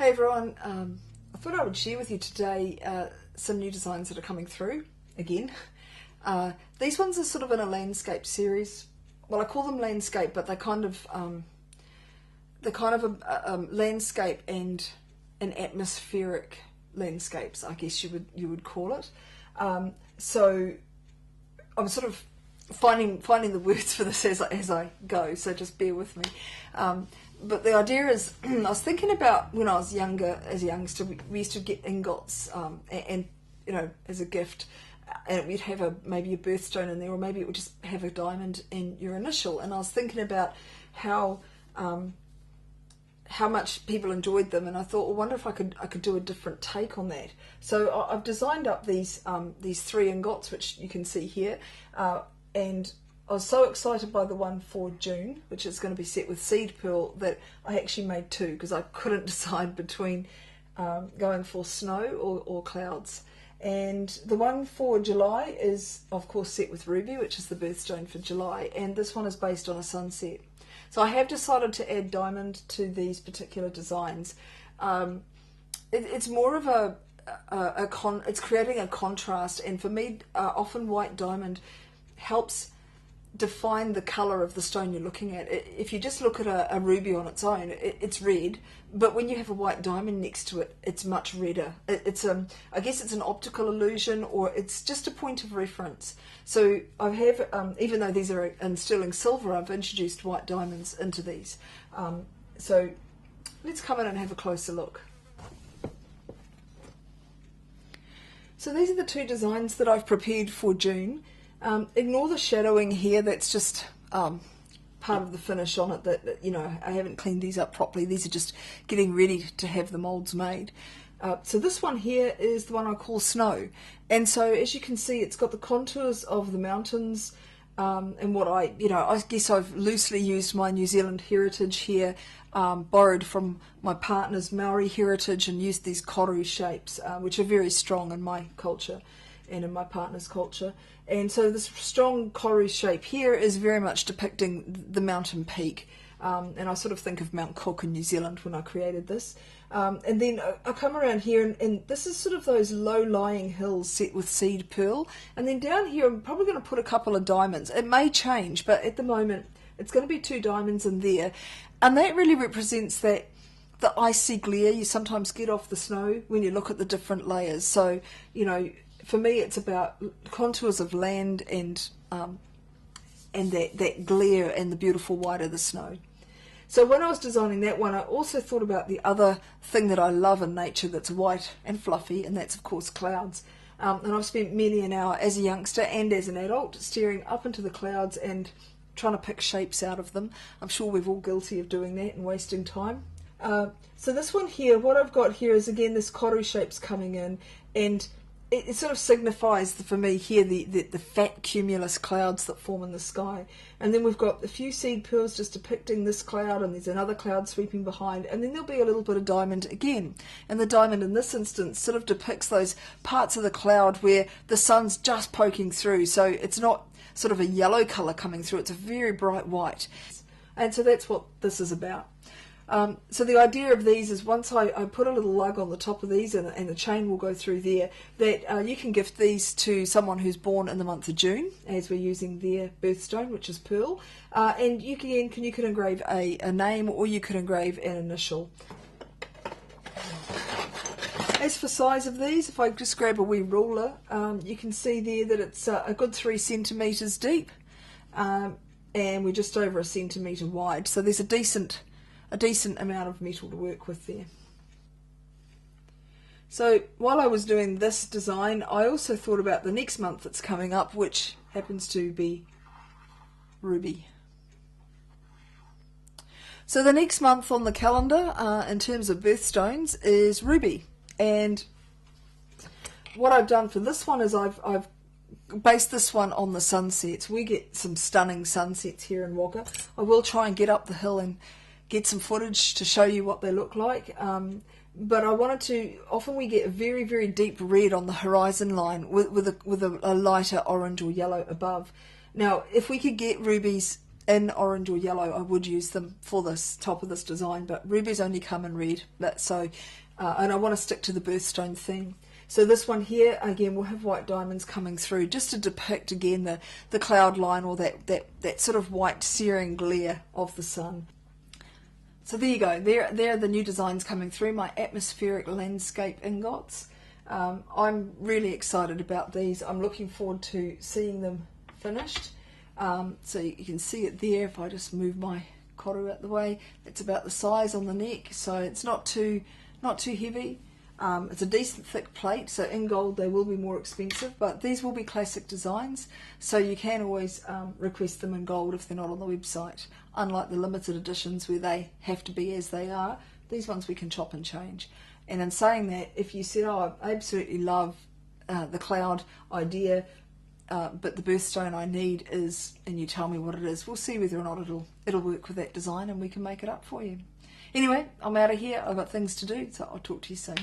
Hey everyone, I thought I would share with you today some new designs that are coming through again. These ones are sort of in a landscape series. Well, I call them landscape, but they're kind of a landscape and an atmospheric landscapes, I guess you would call it. So I'm sort of finding the words for this as I go, so just bear with me. But the idea is, I was thinking about when I was younger, as a youngster, we used to get ingots, and you know, as a gift, and we'd have maybe a birthstone in there, or maybe it would just have a diamond and your initial. And I was thinking about how much people enjoyed them, and I thought, well, I wonder if I could do a different take on that. So I've designed up these 3 ingots, which you can see here, and I was so excited by the one for June, which is going to be set with seed pearl, that I actually made 2 because I couldn't decide between going for snow or clouds. And the one for July is, of course, set with ruby, which is the birthstone for July, and this one is based on a sunset. So I have decided to add diamond to these particular designs. It's more of it's creating a contrast, and for me, often white diamond helps define the colour of the stone you're looking at. If you just look at a ruby on its own, it's red, but when you have a white diamond next to it, it's much redder. I guess it's an optical illusion, or it's just a point of reference. So I have, even though these are in sterling silver, I've introduced white diamonds into these. So let's come in and have a closer look. So these are the 2 designs that I've prepared for June. Ignore the shadowing here, that's just part of the finish on it that, you know, I haven't cleaned these up properly. These are just getting ready to have the moulds made. So this one here is the one I call Snow. And so as you can see, it's got the contours of the mountains, and what I guess I've loosely used my New Zealand heritage here, borrowed from my partner's Maori heritage, and used these koru shapes, which are very strong in my culture and in my partner's culture. And so this strong koru shape here is very much depicting the mountain peak, and I sort of think of Mount Cook in New Zealand when I created this. And then I come around here, and this is sort of those low-lying hills set with seed pearl, and then down here I'm probably going to put a couple of diamonds. It may change, but at the moment it's going to be 2 diamonds in there, and that really represents the icy glare you sometimes get off the snow when you look at the different layers. So, you know, for me, it's about contours of land and that glare and the beautiful white of the snow. So when I was designing that one, I also thought about the other thing that I love in nature that's white and fluffy, and that's, of course, clouds. And I've spent many an hour as a youngster and as an adult staring up into the clouds and trying to pick shapes out of them. I'm sure we're all guilty of doing that and wasting time. So this one here, what I've got here is, again, this koru shapes coming in, and it sort of signifies, for me here, the fat cumulus clouds that form in the sky. And then we've got a few seed pearls just depicting this cloud, and there's another cloud sweeping behind, and then there'll be a little bit of diamond again. And the diamond in this instance sort of depicts those parts of the cloud where the sun's just poking through, so it's not sort of a yellow colour coming through, it's a very bright white. And so that's what this is about. So the idea of these is, once I put a little lug on the top of these, and the chain will go through there, that you can gift these to someone who's born in the month of June, as we're using their birthstone, which is pearl, and you can engrave a name, or you could engrave an initial. As for size of these, if I just grab a wee ruler, you can see there that it's a good 3 centimetres deep, and we're just over 1 centimetre wide, so there's a decent amount of metal to work with there. So while I was doing this design, I also thought about the next month that's coming up, which happens to be Ruby. So the next month on the calendar, in terms of birthstones, is Ruby. And what I've done for this one is I've based this one on the sunsets. We get some stunning sunsets here in Wagga. I will try and get up the hill and get some footage to show you what they look like, but I wanted to, often we get a very, very deep red on the horizon line with a lighter orange or yellow above. Now, if we could get rubies in orange or yellow, I would use them for this top of this design, but rubies only come in red. And I want to stick to the birthstone theme. So this one here, again, will have white diamonds coming through just to depict, again, the cloud line, or that sort of white searing glare of the sun. So there you go. There are the new designs coming through, my atmospheric landscape ingots. I'm really excited about these. I'm looking forward to seeing them finished. So you can see it there if I just move my koru out the way. It's about the size on the neck, so it's not too heavy. It's a decent thick plate, so in gold they will be more expensive, but these will be classic designs, so you can always request them in gold if they're not on the website. Unlike the limited editions where they have to be as they are, these ones we can chop and change. And in saying that, if you said, oh, I absolutely love the cloud idea, but the birthstone I need is, and you tell me what it is, we'll see whether or not it'll work with that design, and we can make it up for you. Anyway, I'm out of here. I've got things to do, so I'll talk to you soon.